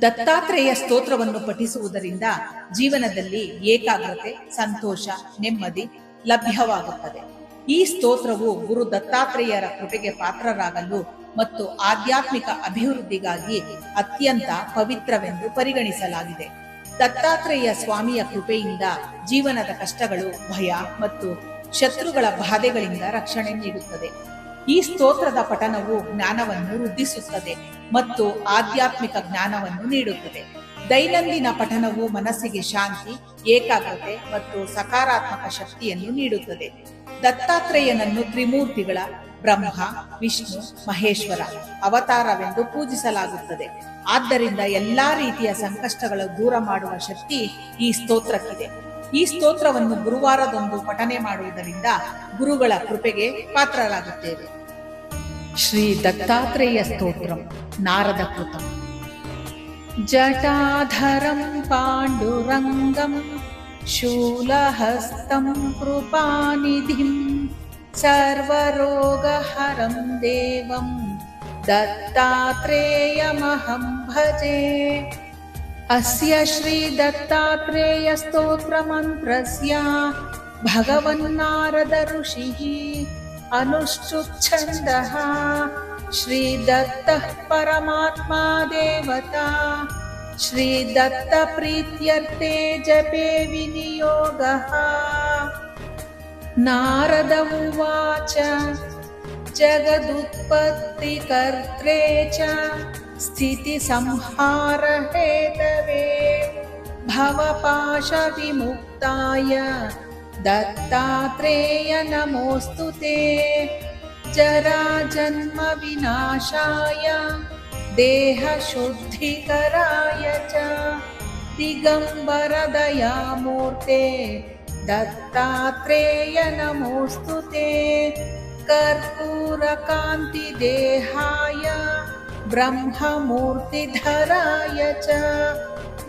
ದತ್ತಾತ್ರೇಯ ಸ್ತೋತ್ರವನ್ನು ಪಠಿಸುವುದರಿಂದ ಜೀವನದಲ್ಲಿ ಏಕಾಗ್ರತೆ, ಸಂತೋಷ, ನೆಮ್ಮದಿ ಲಭ್ಯವಾಗುತ್ತದೆ. ಈ ಸ್ತೋತ್ರವು ಗುರು ದತ್ತಾತ್ರೇಯರ ಕೃಪೆಗೆ ಪಾತ್ರರಾಗಲು ಮತ್ತು ಆಧ್ಯಾತ್ಮಿಕ ಅಭಿವೃದ್ಧಿಗಾಗಿ ಅತ್ಯಂತ ಪವಿತ್ರವೆಂದು ಪರಿಗಣಿಸಲಾಗಿದೆ. ದತ್ತಾತ್ರೇಯ ಸ್ವಾಮಿಯ ಕೃಪೆಯಿಂದ ಜೀವನದ ಕಷ್ಟಗಳು, ಭಯ ಮತ್ತು ಶತ್ರುಗಳ ಬಾಧೆಗಳಿಂದ ರಕ್ಷಣೆ ನೀಡುತ್ತದೆ. ಈ ಸ್ತೋತ್ರದ ಪಠನವು ಜ್ಞಾನವನ್ನು ವೃದ್ಧಿಸುತ್ತದೆ ಮತ್ತು ಆಧ್ಯಾತ್ಮಿಕ ಜ್ಞಾನವನ್ನು ನೀಡುತ್ತದೆ. ದೈನಂದಿನ ಪಠನವು ಮನಸ್ಸಿಗೆ ಶಾಂತಿ, ಏಕಾಗ್ರತೆ ಮತ್ತು ಸಕಾರಾತ್ಮಕ ಶಕ್ತಿಯನ್ನು ನೀಡುತ್ತದೆ. ದತ್ತಾತ್ರೇಯನನ್ನು ತ್ರಿಮೂರ್ತಿಗಳ ಬ್ರಹ್ಮ, ವಿಷ್ಣು, ಮಹೇಶ್ವರ ಅವತಾರವೆಂದು ಪೂಜಿಸಲಾಗುತ್ತದೆ. ಆದ್ದರಿಂದ ಎಲ್ಲಾ ರೀತಿಯ ಸಂಕಷ್ಟಗಳು ದೂರ ಮಾಡುವ ಶಕ್ತಿ ಈ ಸ್ತೋತ್ರಕ್ಕಿದೆ. ಈ ಸ್ತೋತ್ರವನ್ನು ಗುರುವಾರದಂದು ಪಠನೆ ಮಾಡುವುದರಿಂದ ಗುರುಗಳ ಕೃಪೆಗೆ ಪಾತ್ರರಾಗುತ್ತೇವೆ. ಶ್ರೀ ದತ್ತಾತ್ರೇಯ ಸ್ತೋತ್ರಂ ನಾರದ ಕೃತಂ. ಜಟಾಧರಂ ಪಾಂಡುರಂಗಂ ಶೂಲಹಸ್ತಂ ಕೃಪಾನಿಧಿಂ ಸರ್ವರೋಗಹರಂ ದೇವಂ ದತ್ತಾತ್ರೇಯಮಹಂ ಭಜೆ. ಅಸ್ಯ ಶ್ರೀ ದತ್ತಾತ್ರೇಯ ಸ್ತೋತ್ರ ಮಂತ್ರಸ್ಯ ಭಗವನ್ನಾರದ ಋಷಿಃ ಅನುಷ್ಠುಪ್ಛಂದಃ ಶ್ರೀ ದತ್ತಃ ಪರಮಾತ್ಮ ದೇವತಾ ಶ್ರೀ ದತ್ತ ಪ್ರೀತ್ಯರ್ಥೆ ಜಪೆ ವಿನಿಯೋಗಃ. ನಾರದ ಉವಾಚ ಜಗದುತ್ಪತ್ತಿಕರ್ತ್ರೆ ಚ ಸ್ಥಿತಿ ಸಂಹಾರ ಹೇತವೇ ಭವಪಾಶ ವಿಮುಕ್ತಾಯ ದತ್ತಾತ್ರೇಯ ನಮೋಸ್ತುತೆ. ಜರಾ ಜನ್ಮ ವಿನಾಶಾಯ ದೇಹ ಶುದ್ಧಿಕರಾಯ ಚ ದಿಗಂಬರ ದಯಾಮೂರ್ತೆ ದತ್ತಾತ್ರೇಯ ನಮೋಸ್ತುತೆ. ಕರ್ಪೂರ ಕಾಂತಿ ದೇಹಾಯ ಬ್ರಹ್ಮಮೂರ್ತಿಧರಾಯ ಚ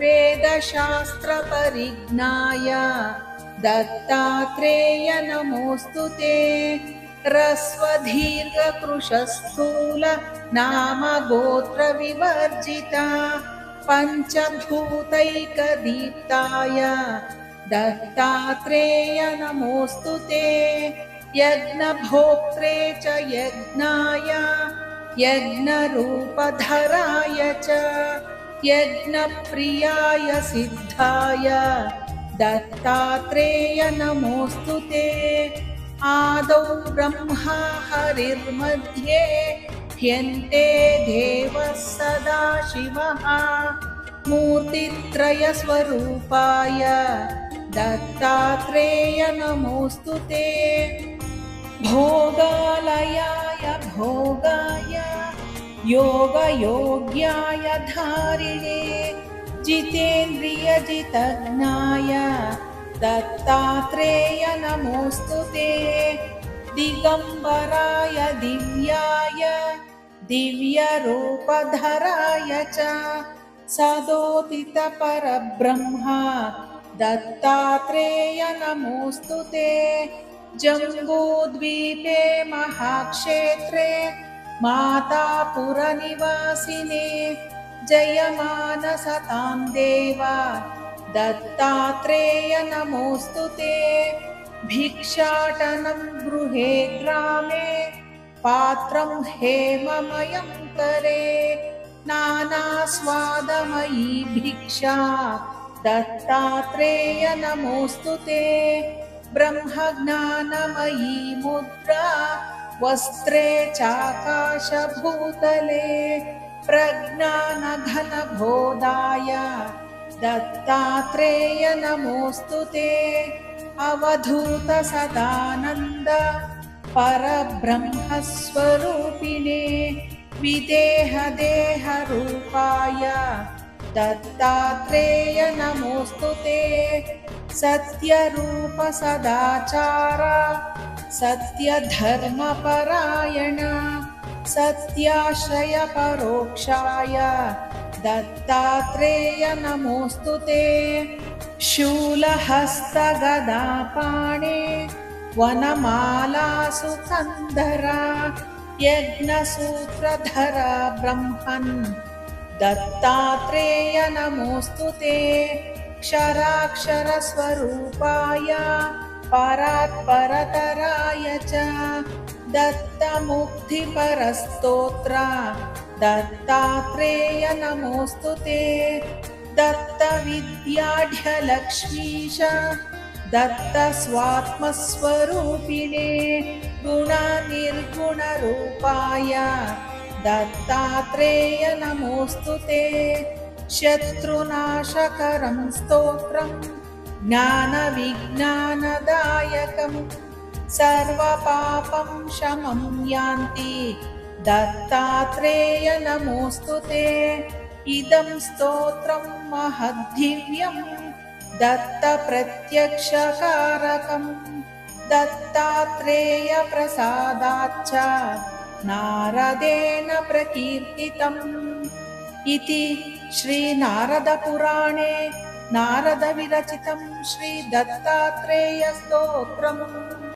ವೇದಶಾಸ್ತ್ರ ಪರಿಜ್ಞಾಯ ದತ್ತಾತ್ರೇಯ ನಮೋಸ್ತುತೆ. ರಸ್ವದೀರ್ಘ ಕೃಶಸ್ಥೂಲ ನಾಮ ಗೋತ್ರ ವಿವರ್ಜಿತ ಪಂಚಭೂತೈಕ ದೀಪ್ತಾಯ ದತ್ತಾತ್ರೇಯ ನಮೋಸ್ತುತೆ. ಯಜ್ಞ ಭೋಕ್ತ್ರೇ ಚ ಯಜ್ಞಾಯ ಯಜ್ಞ ರೂಪಧರಾಯ ಚ ಯಜ್ಞ ಪ್ರಿಯಾಯ ಸಿದ್ಧಾಯ ದತ್ತಾತ್ರೇಯ ನಮೋಸ್ತುತೆ. ಆದೌ ಬ್ರಹ್ಮ ಹರಿರ್ಮಧ್ಯೆ ಹ್ಯಂತೆ ದೇವ ಸದಾ ಶಿವಃ ಮೂರ್ತಿತ್ರಯ ಸ್ವರೂಪಾಯ ದತ್ತಾತ್ರೇಯ ನಮೋಸ್ತುತೆ. ಭೋಗಾಲಯಾಯ ಭೋಗಾಯ ಯೋಗ ಯೋಗ್ಯಾಯ ಧಾರಿಣೆ ಜಿತೇಂದ್ರಿಯ ಜಿತಜ್ಞಾಯ ದತ್ತಾತ್ರೇಯ ನಮೋಸ್ತುತೆ. ದಿಗಂಬರಾಯ ದಿವ್ಯಾಯ ದಿವ್ಯ ರೂಪಧರಾಯ ಚ ಸದೋದಿತ ಪರಬ್ರಹ್ಮ ದತ್ತಾತ್ರೇಯ ನಮೋಸ್ತುತೆ. ಜಂಬೂದ್ವೀಪೆ ಮಹಾಕ್ಷೇತ್ರೆ ಮಾತಾಪುರ ನಿವಾಸಿನೇ ಜಯಮಾನಸತಾಂ ದೇವ ದತ್ತಾತ್ರೇಯ ನಮೋಸ್ತುತೆ. ಭಿಕ್ಷಾಟನಂ ಗೃಹೇ ಗ್ರಾಮೇ ಪಾತ್ರಂ ಹೇಮಮಯಂ ಕರೆ ನಾನಾ ಸ್ವಾದಮಯೀ ಭಿಕ್ಷಾ ದತ್ತಾತ್ರೇಯ ನಮೋಸ್ತುತೆ. ಬ್ರಹ್ಮಜ್ಞಾನಮಯೀ ಮುದ್ರಾ ವಸ್ತ್ರೇ ಚಾಕಾಶಭೂತಲೆ ಪ್ರಜ್ಞಾನಘನಬೋಧಾಯ ದತ್ತಾತ್ರೇಯ ನಮೋಸ್ತುತೆ. ಅವಧೂತ ಸದಾನಂದ ಪರಬ್ರಹ್ಮಸ್ವರೂಪಿಣೆ ವಿದೇಹ ದೇಹ ರೂಪಾಯ ದತ್ತಾತ್ರೇಯ ನಮೋಸ್ತುತೆ. ಸತ್ಯರೂಪ ಸದಾಚಾರ ಸತ್ಯಧರ್ಮ ಪರಾಯಣ ಸತ್ಯಾಶ್ರಯ ಪರೋಕ್ಷಾಯ ದತ್ತಾತ್ರೇಯ ನಮೋಸ್ತುತೆ. ಶೂಲಹಸ್ತ ಗದಾಪಾಣೆ ವನಮಾಲಾಸು ಕಂದರ ಯಜ್ಞಸೂತ್ರಧರ ಬ್ರಹ್ಮನ್ दत्तात्रेय नमोऽस्तु ते क्षराक्षरस्वरूपाय परात्परतराय च दत्तमुक्तिपरस्तोत्र दत्तात्रेय नमोऽस्तु ते दत्तविद्याढ्यलक्ष्मीश दत्तस्वात्मस्वरूपिणे गुणनिर्गुणरूपाय दत्तात्रेय नमोऽस्तु ते शत्रुनाशकरं स्तोत्रं ज्ञानविज्ञानदायकं सर्वपापं शमं यान्ति दत्तात्रेय नमोऽस्तु ते इदं स्तोत्रं महद्दिव्यं दत्तप्रत्यक्षकारकं दत्तात्रेयप्रसादाच्च नारदेन प्रकीर्तितम् इति श्रीनारदपुराणे नारदविरचितं श्रीदत्तात्रेयस्तोत्रम्।